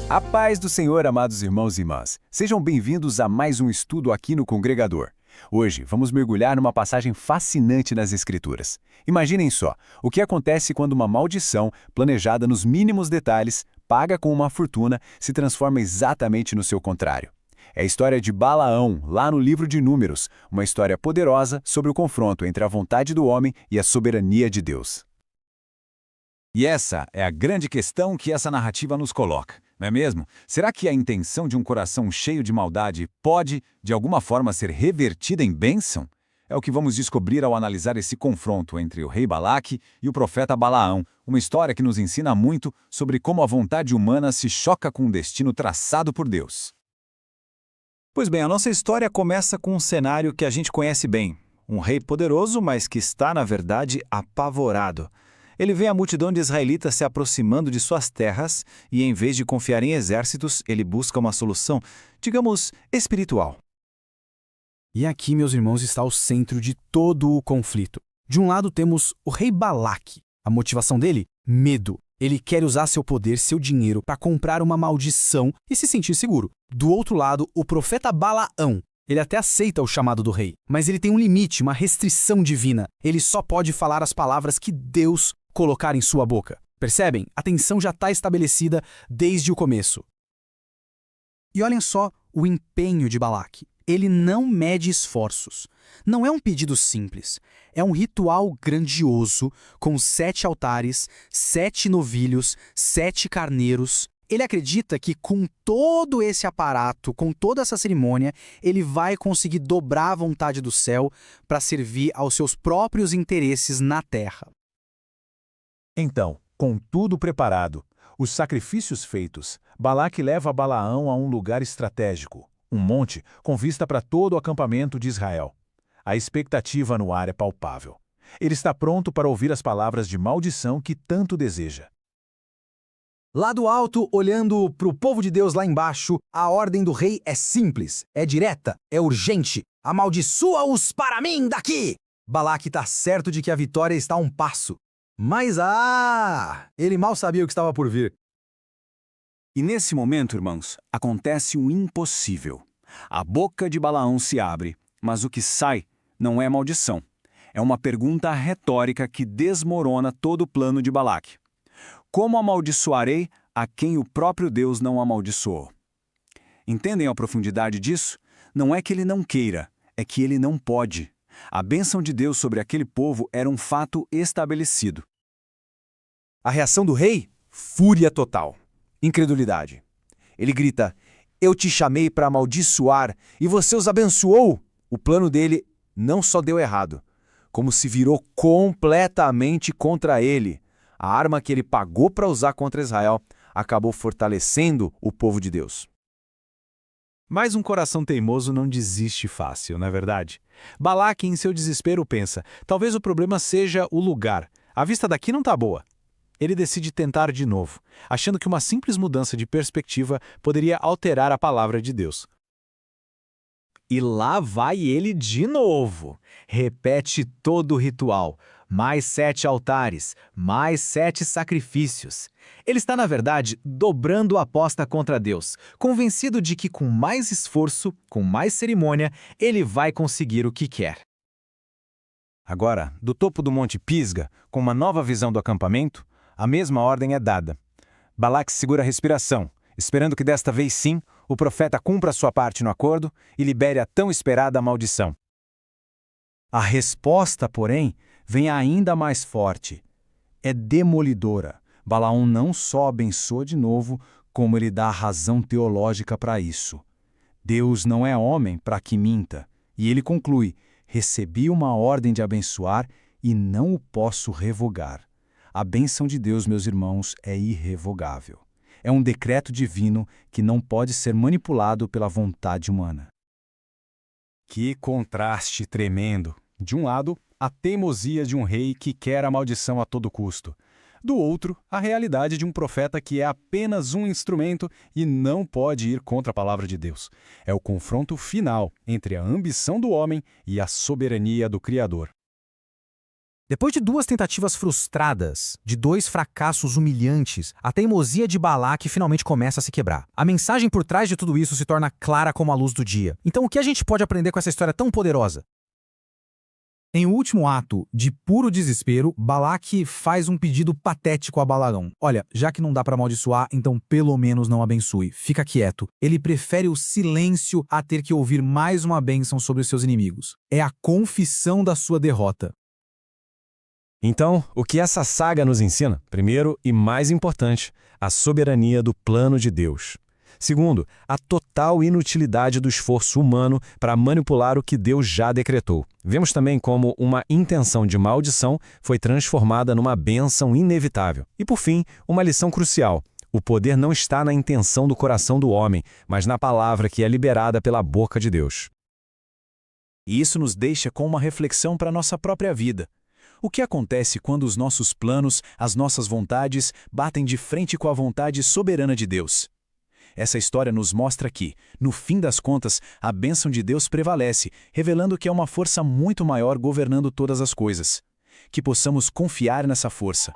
A paz do Senhor, amados irmãos e irmãs. Sejam bem-vindos a mais um estudo aqui no Congregador. Hoje, vamos mergulhar numa passagem fascinante nas Escrituras. Imaginem só, o que acontece quando uma maldição, planejada nos mínimos detalhes, paga com uma fortuna, se transforma exatamente no seu contrário. É a história de Balaão, lá no livro de Números, uma história poderosa sobre o confronto entre a vontade do homem e a soberania de Deus. E essa é a grande questão que essa narrativa nos coloca, não é mesmo? Será que a intenção de um coração cheio de maldade pode, de alguma forma, ser revertida em bênção? É o que vamos descobrir ao analisar esse confronto entre o rei Balaque e o profeta Balaão, uma história que nos ensina muito sobre como a vontade humana se choca com o destino traçado por Deus. Pois bem, a nossa história começa com um cenário que a gente conhece bem. Um rei poderoso, mas que está, na verdade, apavorado. Ele vê a multidão de israelitas se aproximando de suas terras e, em vez de confiar em exércitos, ele busca uma solução, digamos, espiritual. E aqui, meus irmãos, está o centro de todo o conflito. De um lado temos o rei Balaque. A motivação dele? Medo. Ele quer usar seu poder, seu dinheiro, para comprar uma maldição e se sentir seguro. Do outro lado, o profeta Balaão. Ele até aceita o chamado do rei, mas ele tem um limite, uma restrição divina. Ele só pode falar as palavras que Deus colocar em sua boca. Percebem? A tensão já está estabelecida desde o começo. E olhem só o empenho de Balaque. Ele não mede esforços. Não é um pedido simples. É um ritual grandioso, com 7 altares, 7 novilhos, 7 carneiros. Ele acredita que com todo esse aparato, com toda essa cerimônia, ele vai conseguir dobrar a vontade do céu para servir aos seus próprios interesses na terra. Então, com tudo preparado, os sacrifícios feitos, Balaque leva Balaão a um lugar estratégico, um monte com vista para todo o acampamento de Israel. A expectativa no ar é palpável. Ele está pronto para ouvir as palavras de maldição que tanto deseja. Lá do alto, olhando para o povo de Deus lá embaixo, a ordem do rei é simples, é direta, é urgente. Amaldiçoa-os para mim daqui! Balaque está certo de que a vitória está a um passo. Mas, ele mal sabia o que estava por vir. E nesse momento, irmãos, acontece o impossível. A boca de Balaão se abre, mas o que sai não é maldição. É uma pergunta retórica que desmorona todo o plano de Balaque. Como amaldiçoarei a quem o próprio Deus não amaldiçoou? Entendem a profundidade disso? Não é que ele não queira, é que ele não pode. A bênção de Deus sobre aquele povo era um fato estabelecido. A reação do rei? Fúria total. Incredulidade. Ele grita: "Eu te chamei para amaldiçoar e você os abençoou!" O plano dele não só deu errado, como se virou completamente contra ele. A arma que ele pagou para usar contra Israel acabou fortalecendo o povo de Deus. Mas um coração teimoso não desiste fácil, não é verdade? Balaque, em seu desespero, pensa: talvez o problema seja o lugar. A vista daqui não está boa. Ele decide tentar de novo, achando que uma simples mudança de perspectiva poderia alterar a palavra de Deus. E lá vai ele de novo. Repete todo o ritual. Mais 7 altares, mais 7 sacrifícios. Ele está, na verdade, dobrando a aposta contra Deus, convencido de que com mais esforço, com mais cerimônia, ele vai conseguir o que quer. Agora, do topo do Monte Pisga, com uma nova visão do acampamento, a mesma ordem é dada. Balaque segura a respiração, esperando que desta vez sim, o profeta cumpra sua parte no acordo e libere a tão esperada maldição. A resposta, porém, vem ainda mais forte. É demolidora. Balaão não só abençoa de novo, como ele dá a razão teológica para isso. Deus não é homem para que minta. E ele conclui: recebi uma ordem de abençoar e não o posso revogar. A bênção de Deus, meus irmãos, é irrevogável. É um decreto divino que não pode ser manipulado pela vontade humana. Que contraste tremendo! De um lado, a teimosia de um rei que quer a maldição a todo custo. Do outro, a realidade de um profeta que é apenas um instrumento e não pode ir contra a palavra de Deus. É o confronto final entre a ambição do homem e a soberania do Criador. Depois de 2 tentativas frustradas, de 2 fracassos humilhantes, a teimosia de Balaque finalmente começa a se quebrar. A mensagem por trás de tudo isso se torna clara como a luz do dia. Então, o que a gente pode aprender com essa história tão poderosa? Em o último ato de puro desespero, Balaque faz um pedido patético a Balaão. Olha, já que não dá para amaldiçoar, então pelo menos não abençoe. Fica quieto. Ele prefere o silêncio a ter que ouvir mais uma bênção sobre os seus inimigos. É a confissão da sua derrota. Então, o que essa saga nos ensina? Primeiro e mais importante, a soberania do plano de Deus. Segundo, a total inutilidade do esforço humano para manipular o que Deus já decretou. Vemos também como uma intenção de maldição foi transformada numa bênção inevitável. E por fim, uma lição crucial. O poder não está na intenção do coração do homem, mas na palavra que é liberada pela boca de Deus. E isso nos deixa com uma reflexão para a nossa própria vida. O que acontece quando os nossos planos, as nossas vontades, batem de frente com a vontade soberana de Deus? Essa história nos mostra que, no fim das contas, a bênção de Deus prevalece, revelando que é uma força muito maior governando todas as coisas. Que possamos confiar nessa força.